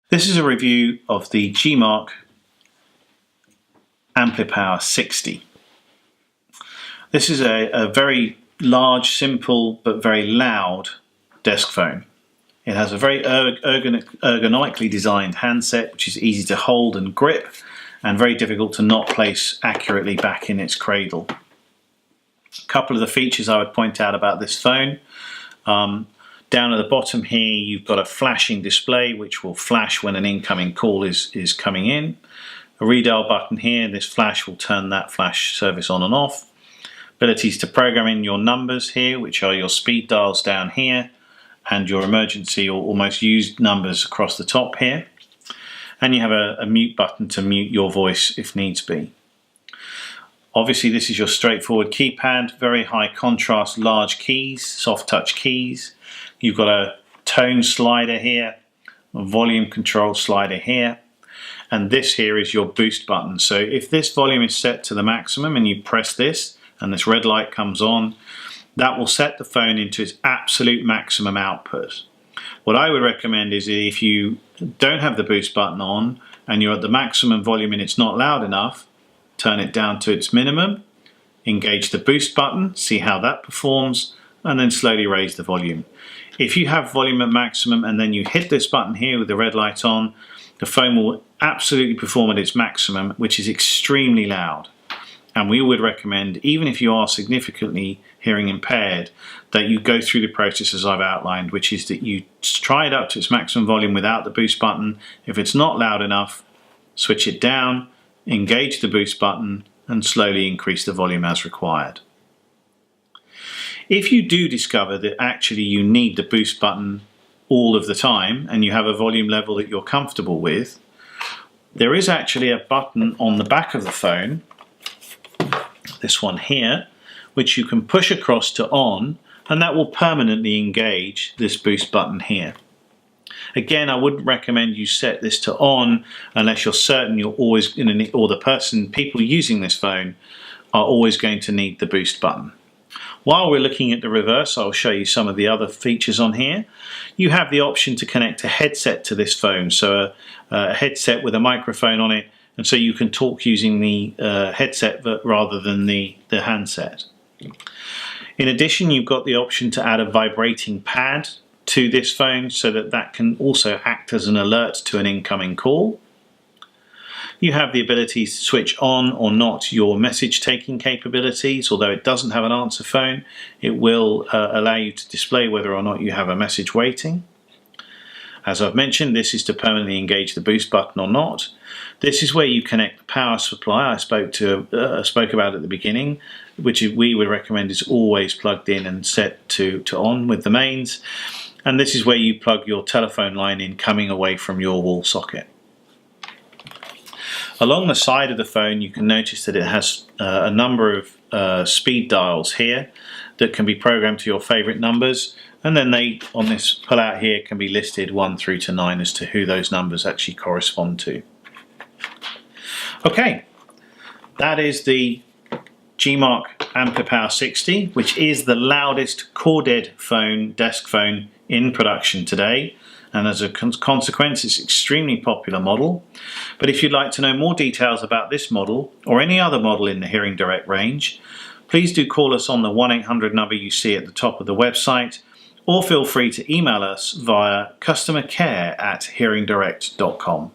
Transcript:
This is a review of the Geemarc AmpliPower 60. This is a very large, simple, but very loud desk phone. It has a very ergonomically designed handset, which is easy to hold and grip, and very difficult to not place accurately back in its cradle. A couple of the features I would point out about this phone. Down at the bottom here, you've got a flashing display which will flash when an incoming call is coming in. A redial button here, this flash will turn that flash service on and off. Abilities to program in your numbers here, which are your speed dials down here, and your emergency or almost used numbers across the top here. And you have a mute button to mute your voice if needs be. Obviously this is your straightforward keypad, very high contrast, large keys, soft touch keys. You've got a tone slider here, a volume control slider here, and this here is your boost button. So if this volume is set to the maximum and you press this and this red light comes on, that will set the phone into its absolute maximum output. What I would recommend is if you don't have the boost button on and you're at the maximum volume and it's not loud enough, turn it down to its minimum, engage the boost button, see how that performs, and then slowly raise the volume. If you have volume at maximum and then you hit this button here with the red light on, the phone will absolutely perform at its maximum, which is extremely loud. And we would recommend, even if you are significantly hearing impaired, that you go through the process as I've outlined, which is that you try it up to its maximum volume without the boost button. If it's not loud enough, switch it down, engage the boost button, and slowly increase the volume as required. If you do discover that actually you need the boost button all of the time and you have a volume level that you're comfortable with, there is actually a button on the back of the phone, this one here, which you can push across to on, and that will permanently engage this boost button here. Again, I wouldn't recommend you set this to on unless you're certain you're always going to need, or people using this phone are always going to need the boost button. While we're looking at the reverse, I'll show you some of the other features on here. You have the option to connect a headset to this phone, so a headset with a microphone on it, and so you can talk using the headset rather than the handset. In addition, you've got the option to add a vibrating pad to this phone so that can also act as an alert to an incoming call. You have the ability to switch on or not your message taking capabilities. Although it doesn't have an answer phone, it will allow you to display whether or not you have a message waiting. As I've mentioned, this is to permanently engage the boost button or not. This is where you connect the power supply I spoke about at the beginning, which we would recommend is always plugged in and set to on with the mains. And this is where you plug your telephone line in coming away from your wall socket. Along the side of the phone, you can notice that it has a number of speed dials here that can be programmed to your favorite numbers, and then they, on this pull-out here, can be listed 1 through to 9 as to who those numbers actually correspond to. Okay, that is the Geemarc AmpliPower 60, which is the loudest corded phone, desk phone in production today. And as a consequence, it's an extremely popular model. But if you'd like to know more details about this model or any other model in the Hearing Direct range, please do call us on the 1-800 number you see at the top of the website, or feel free to email us via customercare@hearingdirect.com.